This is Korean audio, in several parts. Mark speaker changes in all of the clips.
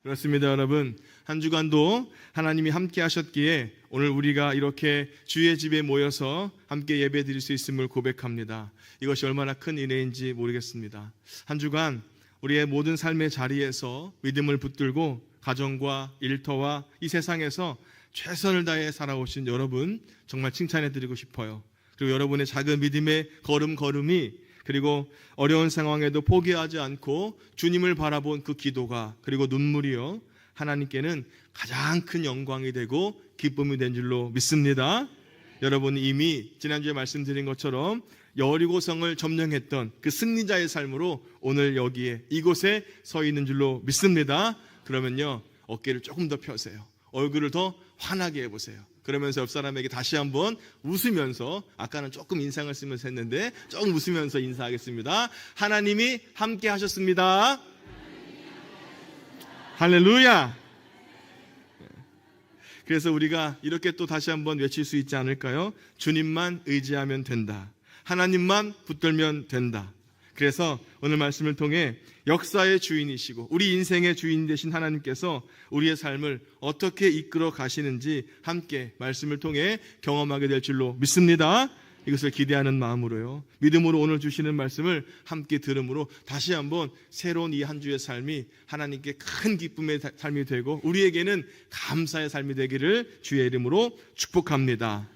Speaker 1: 그렇습니다, 여러분. 한 주간도 하나님이 함께 하셨기에 오늘 우리가 이렇게 주의 집에 모여서 함께 예배 드릴 수 있음을 고백합니다. 이것이 얼마나 큰 은혜인지 모르겠습니다. 한 주간 우리의 모든 삶의 자리에서 믿음을 붙들고 가정과 일터와 이 세상에서 최선을 다해 살아오신 여러분 정말 칭찬해 드리고 싶어요. 그리고 여러분의 작은 믿음의 걸음걸음이 그리고 어려운 상황에도 포기하지 않고 주님을 바라본 그 기도가 그리고 눈물이요 하나님께는 가장 큰 영광이 되고 기쁨이 된 줄로 믿습니다. 여러분이 이미 지난주에 말씀드린 것처럼 여리고성을 점령했던 그 승리자의 삶으로 오늘 여기에 이곳에 서 있는 줄로 믿습니다. 그러면요 어깨를 조금 더 펴세요. 얼굴을 더 환하게 해보세요. 그러면서 옆 사람에게 다시 한번 웃으면서, 아까는 조금 인상을 쓰면서 했는데 조금 웃으면서 인사하겠습니다. 하나님이 함께 하셨습니다. 할렐루야. 그래서 우리가 이렇게 또 다시 한번 외칠 수 있지 않을까요? 주님만 의지하면 된다. 하나님만 붙들면 된다. 그래서 오늘 말씀을 통해 역사의 주인이시고 우리 인생의 주인 되신 하나님께서 우리의 삶을 어떻게 이끌어 가시는지 함께 말씀을 통해 경험하게 될 줄로 믿습니다. 이것을 기대하는 마음으로요, 믿음으로 오늘 주시는 말씀을 함께 들음으로 다시 한번 새로운 이 한 주의 삶이 하나님께 큰 기쁨의 삶이 되고 우리에게는 감사의 삶이 되기를 주의 이름으로 축복합니다.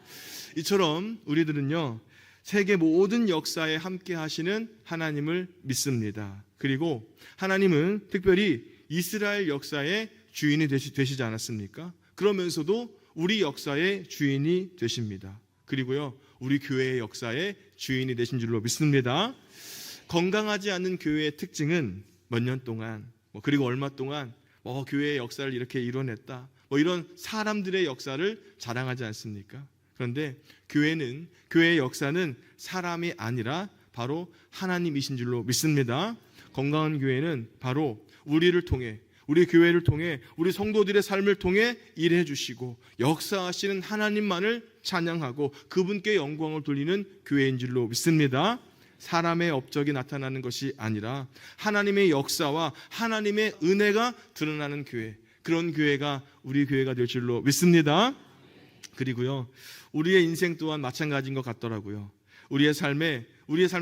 Speaker 1: 이처럼 우리들은요 세계 모든 역사에 함께 하시는 하나님을 믿습니다. 그리고 하나님은 특별히 이스라엘 역사의 주인이 되시지 않았습니까? 그러면서도 우리 역사의 주인이 되십니다. 그리고요 우리 교회의 역사의 주인이 되신 줄로 믿습니다. 건강하지 않은 교회의 특징은 몇 년 동안 그리고 얼마 동안 교회의 역사를 이렇게 이뤄냈다 이런 사람들의 역사를 자랑하지 않습니까? 그런데 교회의 역사는 사람이 아니라 바로 하나님이신 줄로 믿습니다. 건강한 교회는 바로 우리를 통해, 우리 교회를 통해, 우리 성도들의 삶을 통해 일해 주시고 역사하시는 하나님만을 찬양하고 그분께 영광을 돌리는 교회인 줄로 믿습니다. 사람의 업적이 나타나는 것이 아니라 하나님의 역사와 하나님의 은혜가 드러나는 교회, 그런 교회가 우리 교회가 될 줄로 믿습니다. 그리고요 우리의 인생 또한 마찬가지인 것 같더라고요. 우리의 삶의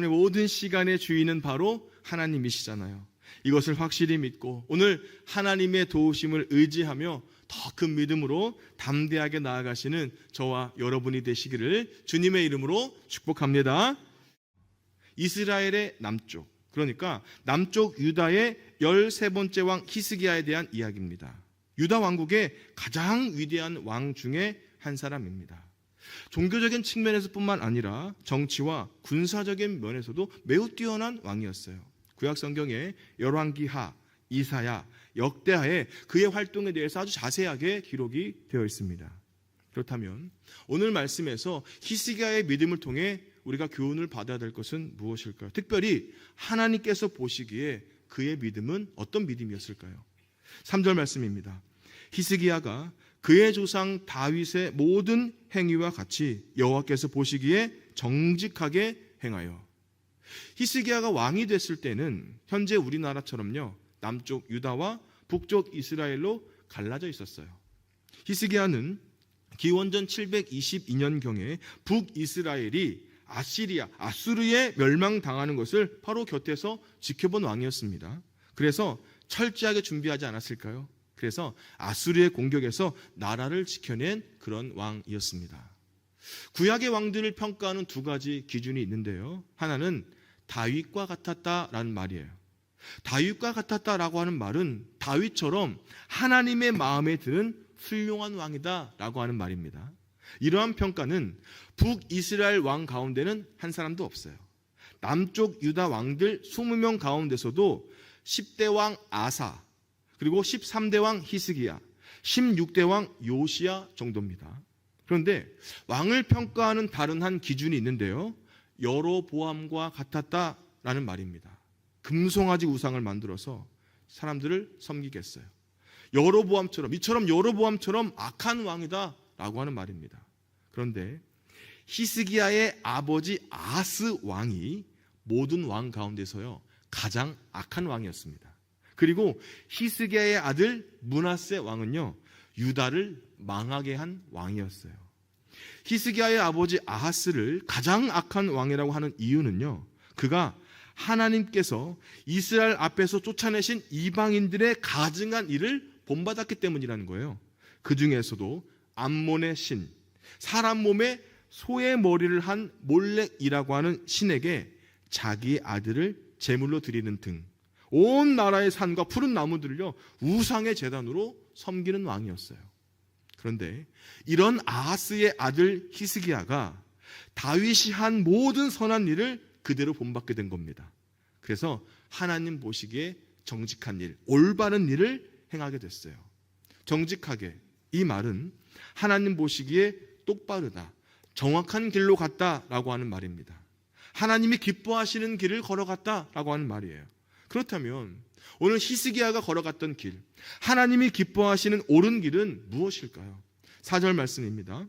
Speaker 1: 모든 시간의 주인은 바로 하나님이시잖아요. 이것을 확실히 믿고 오늘 하나님의 도우심을 의지하며 더 큰 믿음으로 담대하게 나아가시는 저와 여러분이 되시기를 주님의 이름으로 축복합니다. 이스라엘의 남쪽, 그러니까 남쪽 유다의 13번째 왕 히스기야에 대한 이야기입니다. 유다 왕국의 가장 위대한 왕 중에 한 사람입니다. 종교적인 측면에서 뿐만 아니라 정치와 군사적인 면에서도 매우 뛰어난 왕이었어요. 구약 성경에 열왕기하, 이사야, 역대하에 그의 활동에 대해서 아주 자세하게 기록이 되어 있습니다. 그렇다면 오늘 말씀에서 히스기야의 믿음을 통해 우리가 교훈을 받아야 될 것은 무엇일까요? 특별히 하나님께서 보시기에 그의 믿음은 어떤 믿음이었을까요? 3절 말씀입니다. 히스기야가 그의 조상 다윗의 모든 행위와 같이 여호와께서 보시기에 정직하게 행하여. 히스기야가 왕이 됐을 때는 현재 우리나라처럼요 남쪽 유다와 북쪽 이스라엘로 갈라져 있었어요. 히스기야는 기원전 722년경에 북이스라엘이 아수르에 멸망당하는 것을 바로 곁에서 지켜본 왕이었습니다. 그래서 철저하게 준비하지 않았을까요? 그래서 아수르의 공격에서 나라를 지켜낸 그런 왕이었습니다. 구약의 왕들을 평가하는 두 가지 기준이 있는데요. 하나는 다윗과 같았다라는 말이에요. 다윗과 같았다라고 하는 말은 다윗처럼 하나님의 마음에 드는 훌륭한 왕이다라고 하는 말입니다. 이러한 평가는 북이스라엘 왕 가운데는 한 사람도 없어요. 남쪽 유다 왕들 20명 가운데서도 10대 왕 아사, 그리고 13대 왕 히스기야, 16대 왕 요시야 정도입니다. 그런데 왕을 평가하는 다른 한 기준이 있는데요. 여로보암과 같았다라는 말입니다. 금송아지 우상을 만들어서 사람들을 섬기겠어요. 이처럼 여로보암처럼 악한 왕이다라고 하는 말입니다. 그런데 히스기야의 아버지 아스 왕이 모든 왕 가운데서요 가장 악한 왕이었습니다. 그리고 히스기야의 아들 므낫세 왕은요, 유다를 망하게 한 왕이었어요. 히스기야의 아버지 아하스를 가장 악한 왕이라고 하는 이유는요, 그가 하나님께서 이스라엘 앞에서 쫓아내신 이방인들의 가증한 일을 본받았기 때문이라는 거예요. 그 중에서도 암몬의 신, 사람 몸에 소의 머리를 한 몰렉이라고 하는 신에게 자기 아들을 제물로 드리는 등 온 나라의 산과 푸른 나무들을요, 우상의 제단으로 섬기는 왕이었어요. 그런데 이런 아하스의 아들 히스기야가 다윗이 한 모든 선한 일을 그대로 본받게 된 겁니다. 그래서 하나님 보시기에 정직한 일, 올바른 일을 행하게 됐어요. 정직하게, 이 말은 하나님 보시기에 똑바르다, 정확한 길로 갔다라고 하는 말입니다. 하나님이 기뻐하시는 길을 걸어갔다라고 하는 말이에요. 그렇다면 오늘 히스기야가 걸어갔던 길, 하나님이 기뻐하시는 옳은 길은 무엇일까요? 4절 말씀입니다.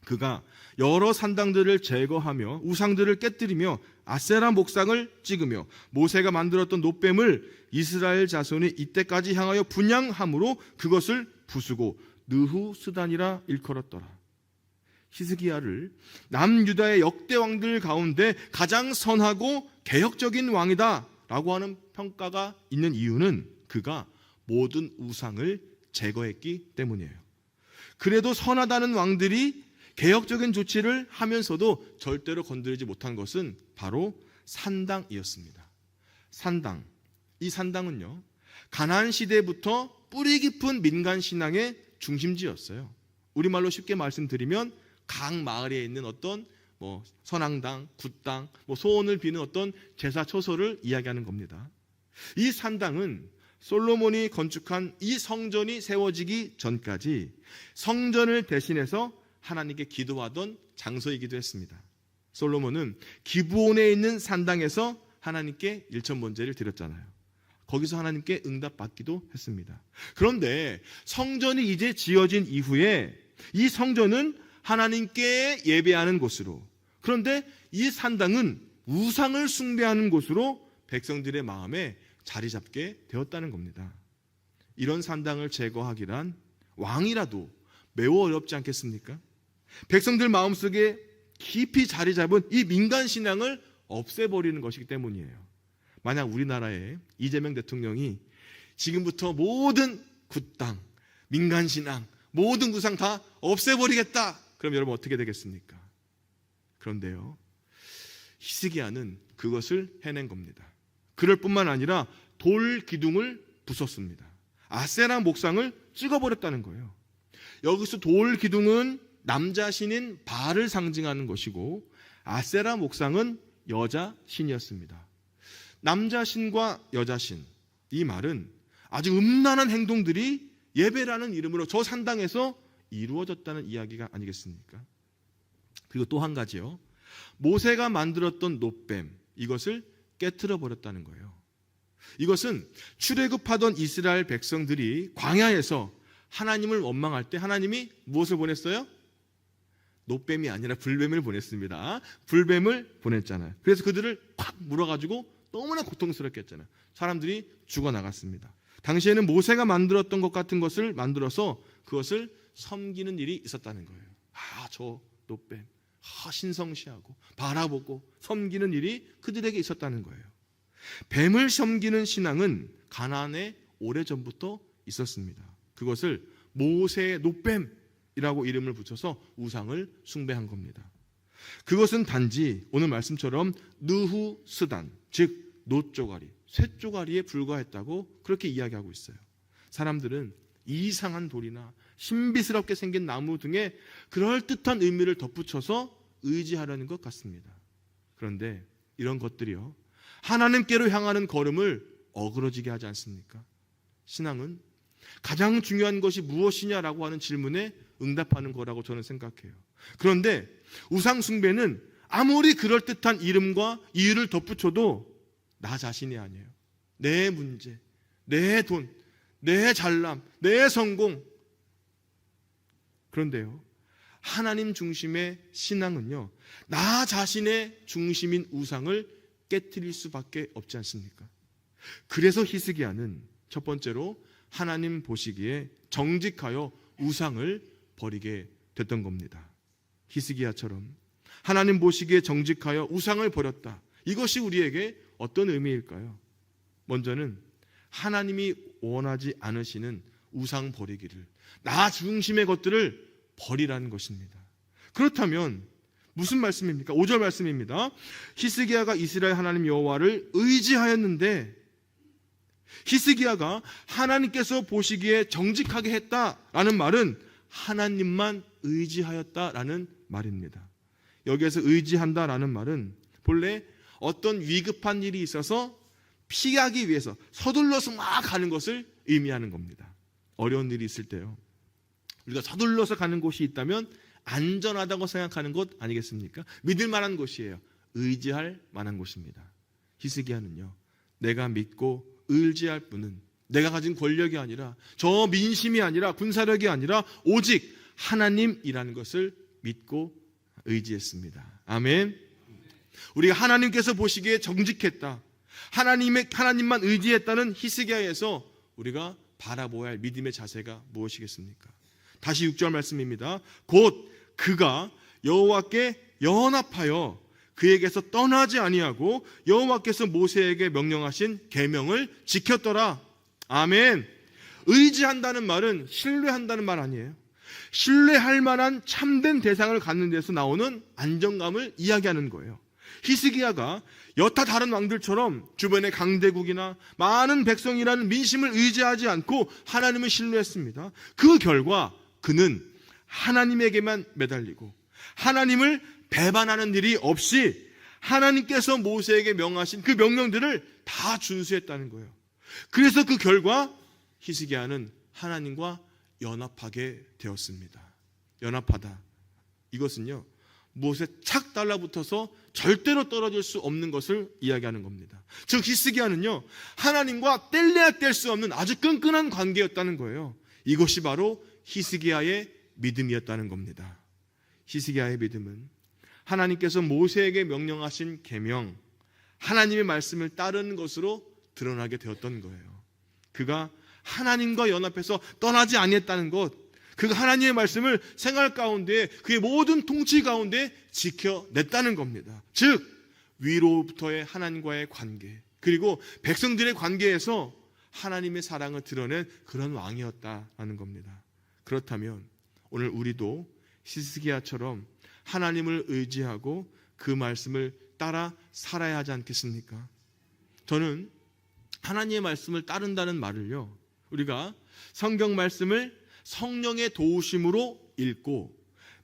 Speaker 1: 그가 여러 산당들을 제거하며 우상들을 깨뜨리며 아세라 목상을 찍으며 모세가 만들었던 놋뱀을 이스라엘 자손이 이때까지 향하여 분향함으로 그것을 부수고 느후스단이라 일컬었더라. 히스기야를 남유다의 역대 왕들 가운데 가장 선하고 개혁적인 왕이다 라고 하는 평가가 있는 이유는 그가 모든 우상을 제거했기 때문이에요. 그래도 선하다는 왕들이 개혁적인 조치를 하면서도 절대로 건드리지 못한 것은 바로 산당이었습니다. 산당, 이 산당은요, 가나안 시대부터 뿌리 깊은 민간 신앙의 중심지였어요. 우리말로 쉽게 말씀드리면 각 마을에 있는 어떤 선앙당, 굿당, 소원을 비는 어떤 제사 처소를 이야기하는 겁니다. 이 산당은 솔로몬이 건축한 이 성전이 세워지기 전까지 성전을 대신해서 하나님께 기도하던 장소이기도 했습니다. 솔로몬은 기브온에 있는 산당에서 하나님께 일천번제를 드렸잖아요. 거기서 하나님께 응답받기도 했습니다. 그런데 성전이 이제 지어진 이후에 이 성전은 하나님께 예배하는 곳으로, 그런데 이 산당은 우상을 숭배하는 곳으로 백성들의 마음에 자리 잡게 되었다는 겁니다. 이런 산당을 제거하기란 왕이라도 매우 어렵지 않겠습니까? 백성들 마음속에 깊이 자리 잡은 이 민간 신앙을 없애버리는 것이기 때문이에요. 만약 우리나라의 이재명 대통령이 지금부터 모든 굿당, 민간 신앙, 모든 우상 다 없애버리겠다, 그럼 여러분 어떻게 되겠습니까? 그런데요, 히스기야는 그것을 해낸 겁니다. 그럴 뿐만 아니라 돌 기둥을 부쉈습니다. 아세라 목상을 찍어버렸다는 거예요. 여기서 돌 기둥은 남자 신인 바알을 상징하는 것이고 아세라 목상은 여자 신이었습니다. 남자 신과 여자 신, 이 말은 아주 음란한 행동들이 예배라는 이름으로 저 산당에서 이루어졌다는 이야기가 아니겠습니까? 그리고 또 한 가지요, 모세가 만들었던 놋뱀, 이것을 깨트려 버렸다는 거예요. 이것은 출애굽하던 이스라엘 백성들이 광야에서 하나님을 원망할 때 하나님이 무엇을 보냈어요? 놋뱀이 아니라 불뱀을 보냈습니다. 불뱀을 보냈잖아요. 그래서 그들을 콱 물어가지고 너무나 고통스럽게 했잖아요. 사람들이 죽어나갔습니다. 당시에는 모세가 만들었던 것 같은 것을 만들어서 그것을 섬기는 일이 있었다는 거예요. 저 놋뱀, 신성시하고 바라보고 섬기는 일이 그들에게 있었다는 거예요. 뱀을 섬기는 신앙은 가나안에 오래전부터 있었습니다. 그것을 모세의 놋뱀이라고 이름을 붙여서 우상을 숭배한 겁니다. 그것은 단지 오늘 말씀처럼 느후스단, 즉 놋조가리, 쇳조가리에 불과했다고 그렇게 이야기하고 있어요. 사람들은 이상한 돌이나 신비스럽게 생긴 나무 등의 그럴듯한 의미를 덧붙여서 의지하려는 것 같습니다. 그런데 이런 것들이요, 하나님께로 향하는 걸음을 어그러지게 하지 않습니까? 신앙은 가장 중요한 것이 무엇이냐라고 하는 질문에 응답하는 거라고 저는 생각해요. 그런데 우상 숭배는 아무리 그럴듯한 이름과 이유를 덧붙여도 나 자신이 아니에요. 내 문제, 내 돈, 내 잘남, 내 성공. 그런데요, 하나님 중심의 신앙은요, 나 자신의 중심인 우상을 깨트릴 수밖에 없지 않습니까? 그래서 히스기야는 첫 번째로 하나님 보시기에 정직하여 우상을 버리게 됐던 겁니다. 히스기야처럼 하나님 보시기에 정직하여 우상을 버렸다. 이것이 우리에게 어떤 의미일까요? 먼저는 하나님이 원하지 않으시는 우상 버리기를, 나 중심의 것들을 버리라는 것입니다. 그렇다면 무슨 말씀입니까? 5절 말씀입니다. 히스기야가 이스라엘 하나님 여호와를 의지하였는데, 히스기야가 하나님께서 보시기에 정직하게 했다라는 말은 하나님만 의지하였다라는 말입니다. 여기에서 의지한다라는 말은 본래 어떤 위급한 일이 있어서 피하기 위해서 서둘러서 막 가는 것을 의미하는 겁니다. 어려운 일이 있을 때요, 우리가 서둘러서 가는 곳이 있다면 안전하다고 생각하는 곳 아니겠습니까? 믿을 만한 곳이에요. 의지할 만한 곳입니다. 히스기야는요, 내가 믿고 의지할 분은 내가 가진 권력이 아니라, 저 민심이 아니라, 군사력이 아니라 오직 하나님이라는 것을 믿고 의지했습니다. 아멘. 우리가 하나님께서 보시기에 정직했다, 하나님만 의지했다는 히스기야에서 우리가 바라보아야 할 믿음의 자세가 무엇이겠습니까? 다시 6절 말씀입니다. 곧 그가 여호와께 연합하여 그에게서 떠나지 아니하고 여호와께서 모세에게 명령하신 계명을 지켰더라. 아멘. 의지한다는 말은 신뢰한다는 말 아니에요. 신뢰할 만한 참된 대상을 갖는 데서 나오는 안정감을 이야기하는 거예요. 히스기야가 여타 다른 왕들처럼 주변의 강대국이나 많은 백성이라는 민심을 의지하지 않고 하나님을 신뢰했습니다. 그 결과 그는 하나님에게만 매달리고 하나님을 배반하는 일이 없이 하나님께서 모세에게 명하신 그 명령들을 다 준수했다는 거예요. 그래서 그 결과 히스기야는 하나님과 연합하게 되었습니다. 연합하다, 이것은요, 무엇에 착 달라붙어서 절대로 떨어질 수 없는 것을 이야기하는 겁니다. 즉 히스기야는요, 하나님과 뗄래야 뗄 수 없는 아주 끈끈한 관계였다는 거예요. 이것이 바로 히스기야의 믿음이었다는 겁니다. 히스기야의 믿음은 하나님께서 모세에게 명령하신 계명, 하나님의 말씀을 따르는 것으로 드러나게 되었던 거예요. 그가 하나님과 연합해서 떠나지 아니했다는 것, 그가 하나님의 말씀을 생활 가운데, 그의 모든 통치 가운데 지켜냈다는 겁니다. 즉 위로부터의 하나님과의 관계, 그리고 백성들의 관계에서 하나님의 사랑을 드러낸 그런 왕이었다는 겁니다. 그렇다면 오늘 우리도 히스기야처럼 하나님을 의지하고 그 말씀을 따라 살아야 하지 않겠습니까? 저는 하나님의 말씀을 따른다는 말을요, 우리가 성경 말씀을 성령의 도우심으로 읽고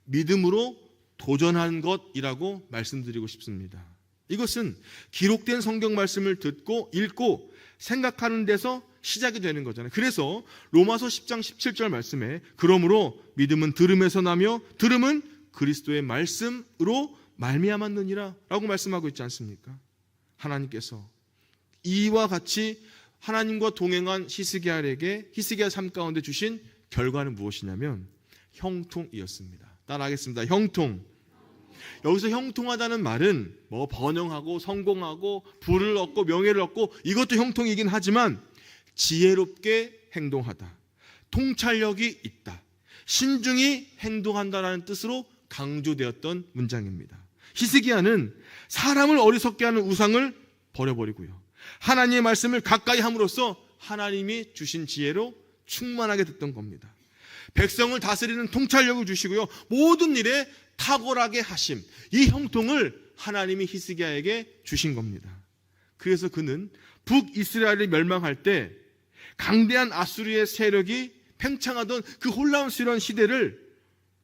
Speaker 1: 믿음으로 도전한 것이라고 말씀드리고 싶습니다. 이것은 기록된 성경 말씀을 듣고 읽고 생각하는 데서 시작이 되는 거잖아요. 그래서 로마서 10장 17절 말씀에 그러므로 믿음은 들음에서 나며 들음은 그리스도의 말씀으로 말미암았느니라 라고 말씀하고 있지 않습니까? 하나님께서 이와 같이 하나님과 동행한 히스기야에게 히스기야 삶 가운데 주신 결과는 무엇이냐면 형통이었습니다. 따라하겠습니다. 형통. 여기서 형통하다는 말은 뭐 번영하고 성공하고 부를 얻고 명예를 얻고 이것도 형통이긴 하지만 지혜롭게 행동하다, 통찰력이 있다, 신중히 행동한다라는 뜻으로 강조되었던 문장입니다. 히스기야는 사람을 어리석게 하는 우상을 버려버리고요, 하나님의 말씀을 가까이 함으로써 하나님이 주신 지혜로 충만하게 됐던 겁니다. 백성을 다스리는 통찰력을 주시고요, 모든 일에 탁월하게 하심, 이 형통을 하나님이 히스기야에게 주신 겁니다. 그래서 그는 북이스라엘이 멸망할 때 강대한 아수르의 세력이 팽창하던 그 혼란스러운 시대를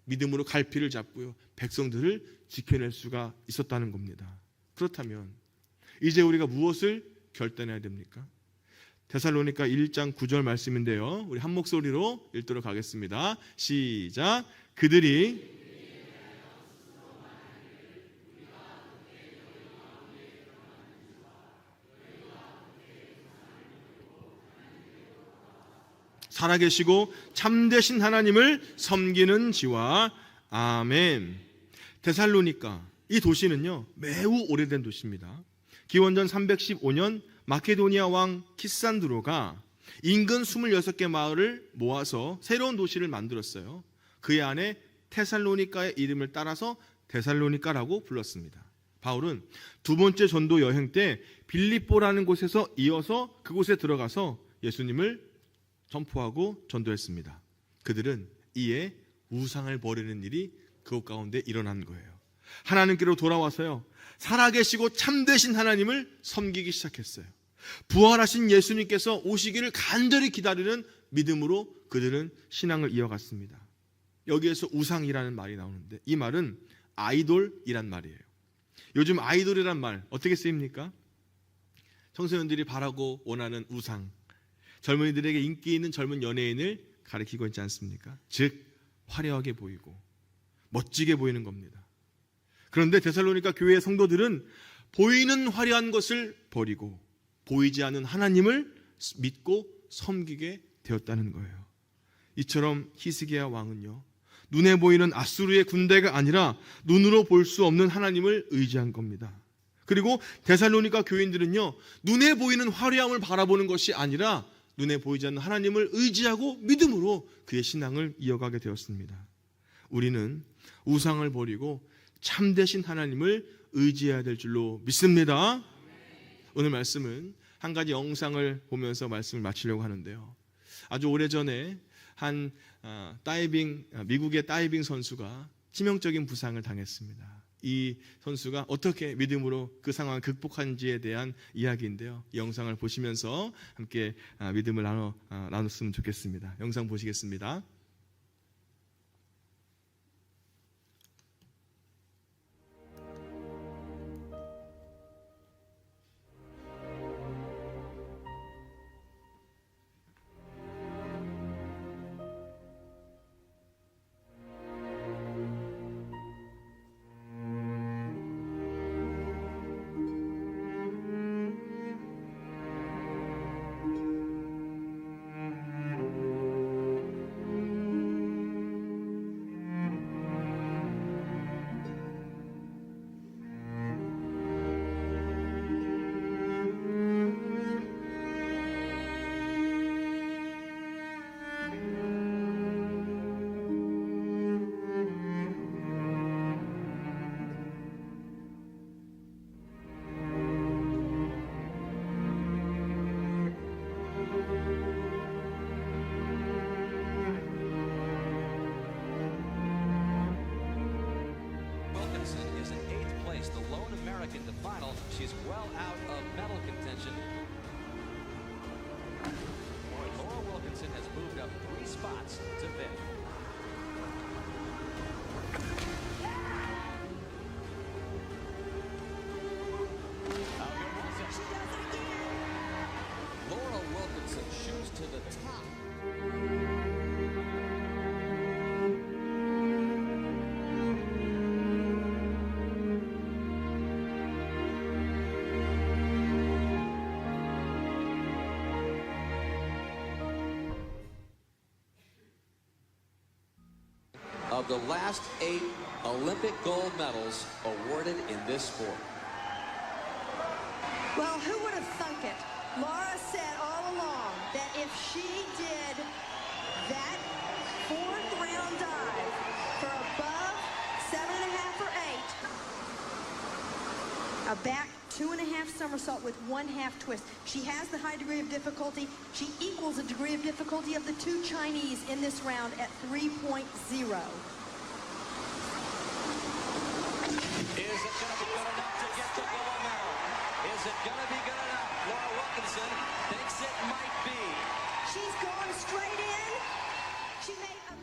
Speaker 1: 믿음으로 갈피를 잡고요, 백성들을 지켜낼 수가 있었다는 겁니다. 그렇다면 이제 우리가 무엇을 결단해야 됩니까? 데살로니가 1장 9절 말씀인데요, 우리 한 목소리로 읽도록 하겠습니다. 시작. 그들이 살아계시고 참되신 하나님을 섬기는 지와 아멘. 데살로니가 이 도시는요 매우 오래된 도시입니다. 기원전 315년 마케도니아 왕 키산드로가 인근 26개 마을을 모아서 새로운 도시를 만들었어요. 그의 안에 테살로니카의 이름을 따라서 데살로니카라고 불렀습니다. 바울은 두 번째 전도 여행 때 빌립보라는 곳에서 이어서 그곳에 들어가서 예수님을 선포하고 전도했습니다. 그들은 이에 우상을 버리는 일이 그곳 가운데 일어난 거예요. 하나님께로 돌아와서요, 살아계시고 참되신 하나님을 섬기기 시작했어요. 부활하신 예수님께서 오시기를 간절히 기다리는 믿음으로 그들은 신앙을 이어갔습니다. 여기에서 우상이라는 말이 나오는데 이 말은 아이돌이란 말이에요. 요즘 아이돌이란 말 어떻게 쓰입니까? 청소년들이 바라고 원하는 우상, 젊은이들에게 인기 있는 젊은 연예인을 가리키고 있지 않습니까? 즉 화려하게 보이고 멋지게 보이는 겁니다. 그런데 데살로니가 교회의 성도들은 보이는 화려한 것을 버리고 보이지 않는 하나님을 믿고 섬기게 되었다는 거예요. 이처럼 히스기야 왕은요, 눈에 보이는 아수르의 군대가 아니라 눈으로 볼 수 없는 하나님을 의지한 겁니다. 그리고 데살로니가 교인들은요, 눈에 보이는 화려함을 바라보는 것이 아니라 눈에 보이지 않는 하나님을 의지하고 믿음으로 그의 신앙을 이어가게 되었습니다. 우리는 우상을 버리고 참되신 하나님을 의지해야 될 줄로 믿습니다. 오늘 말씀은 한 가지 영상을 보면서 말씀을 마치려고 하는데요. 아주 오래전에 한 미국의 다이빙 선수가 치명적인 부상을 당했습니다. 이 선수가 어떻게 믿음으로 그 상황을 극복한지에 대한 이야기인데요. 이 영상을 보시면서 함께 믿음을 나눴으면 좋겠습니다. 영상 보시겠습니다.
Speaker 2: Is in 8th place, the lone American to final. She's well out of medal contention. Laura Wilkinson has moved up 3 spots to 5th. Laura Wilkinson shoots to the top. Of the last 8 Olympic gold medals awarded in this sport.
Speaker 3: Well, who would have thunk it? Laura said all along that if she did that 4th round dive for above 7.5 or 8, a back 2.5 somersault with 1/2 twist, she has the high degree of difficulty. She equals the degree of difficulty of the 2 Chinese in this round at 3.0.
Speaker 2: Is it going to be good enough to get the gold medal? Is it going to be good enough? Laura Wilkinson thinks it might be.
Speaker 3: She's going straight in. She made a...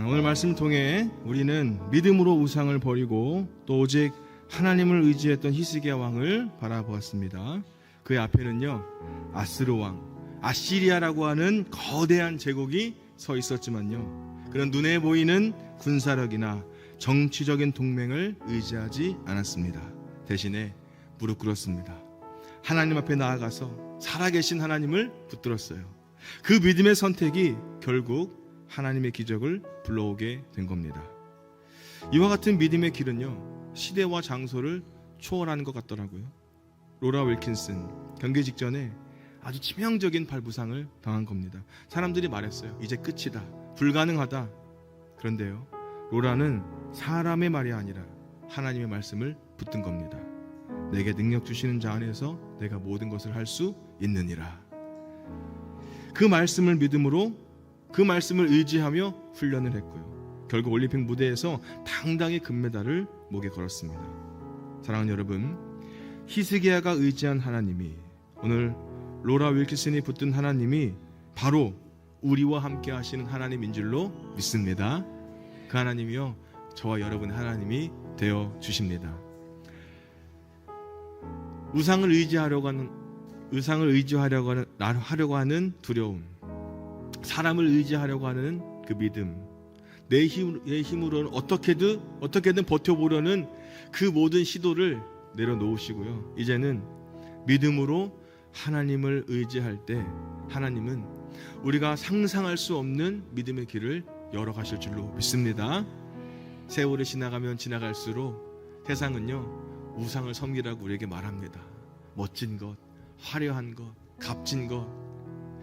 Speaker 1: 오늘 말씀을 통해 우리는 믿음으로 우상을 버리고 또 오직 하나님을 의지했던 히스기야 왕을 바라보았습니다. 그의 앞에는요, 아스로 왕, 아시리아라고 하는 거대한 제국이 서 있었지만요, 그런 눈에 보이는 군사력이나 정치적인 동맹을 의지하지 않았습니다. 대신에 무릎 꿇었습니다. 하나님 앞에 나아가서 살아계신 하나님을 붙들었어요. 그 믿음의 선택이 결국 하나님의 기적을 불러오게 된 겁니다. 이와 같은 믿음의 길은요, 시대와 장소를 초월하는 것 같더라고요. 로라 윌킨슨, 경기 직전에 아주 치명적인 발부상을 당한 겁니다. 사람들이 말했어요. 이제 끝이다, 불가능하다. 그런데요, 로라는 사람의 말이 아니라 하나님의 말씀을 붙든 겁니다. 내게 능력 주시는 자 안에서 내가 모든 것을 할 수 있느니라. 그 말씀을 믿음으로, 그 말씀을 의지하며 훈련을 했고요, 결국 올림픽 무대에서 당당히 금메달을 목에 걸었습니다. 사랑하는 여러분, 히스기야가 의지한 하나님이, 오늘 로라 윌킨슨이 붙든 하나님이 바로 우리와 함께 하시는 하나님인 줄로 믿습니다. 그 하나님이요, 저와 여러분의 하나님이 되어 주십니다. 우상을 의지하려고 하는 두려움, 사람을 의지하려고 하는 그 믿음, 내 힘으로는 어떻게든 버텨보려는 그 모든 시도를 내려놓으시고요, 이제는 믿음으로 하나님을 의지할 때 하나님은 우리가 상상할 수 없는 믿음의 길을 열어가실 줄로 믿습니다. 세월이 지나가면 지나갈수록 세상은요, 우상을 섬기라고 우리에게 말합니다. 멋진 것, 화려한 것, 값진 것,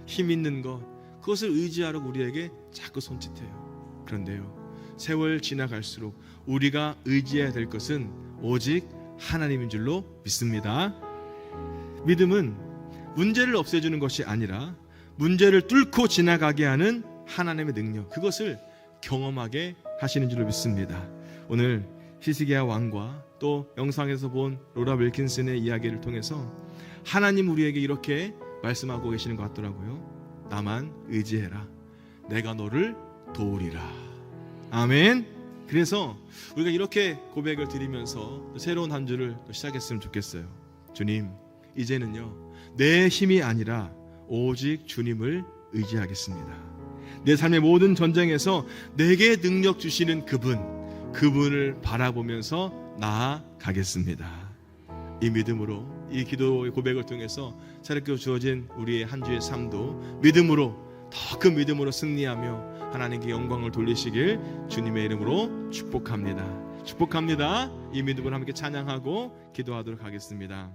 Speaker 1: 힘 있는 것, 그것을 의지하라고 우리에게 자꾸 손짓해요. 그런데요, 세월 지나갈수록 우리가 의지해야 될 것은 오직 하나님인 줄로 믿습니다. 믿음은 문제를 없애주는 것이 아니라 문제를 뚫고 지나가게 하는 하나님의 능력, 그것을 경험하게 하시는 줄로 믿습니다. 오늘 히스기야 왕과 또 영상에서 본 로라 윌킨슨의 이야기를 통해서 하나님 우리에게 이렇게 말씀하고 계시는 것 같더라고요. 나만 의지해라, 내가 너를 도우리라. 아멘. 그래서 우리가 이렇게 고백을 드리면서 새로운 한 주를 시작했으면 좋겠어요. 주님, 이제는요, 내 힘이 아니라 오직 주님을 의지하겠습니다. 내 삶의 모든 전쟁에서 내게 능력 주시는 그분을 바라보면서 나아가겠습니다. 이 믿음으로, 이 기도의 고백을 통해서 새롭게 주어진 우리의 한 주의 삶도 믿음으로, 더 큰 믿음으로 승리하며 하나님께 영광을 돌리시길 주님의 이름으로 축복합니다. 축복합니다. 이 믿음으로 함께 찬양하고 기도하도록 하겠습니다.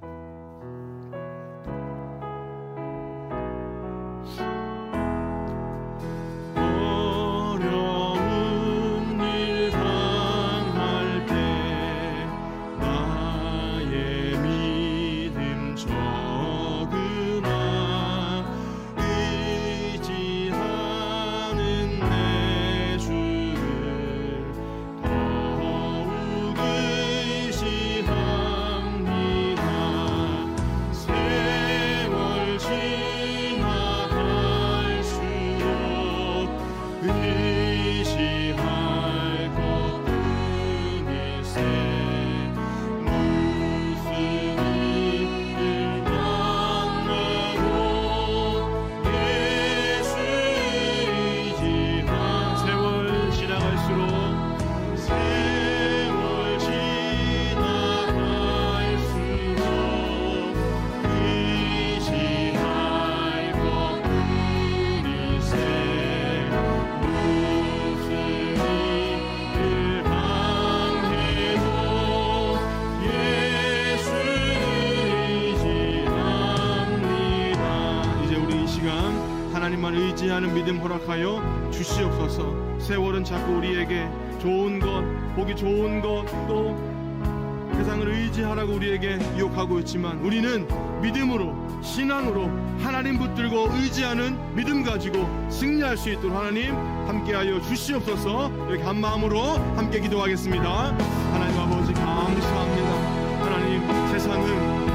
Speaker 1: 하나님만 의지하는 믿음 허락하여 주시옵소서. 세월은 자꾸 우리에게 좋은 것, 보기 좋은 것, 또 세상을 의지하라고 우리에게 유혹하고 있지만 우리는 믿음으로, 신앙으로 하나님 붙들고 의지하는 믿음 가지고 승리할 수 있도록 하나님 함께하여 주시옵소서. 이렇게 한 마음으로 함께 기도하겠습니다. 하나님 아버지 감사합니다. 하나님, 세상은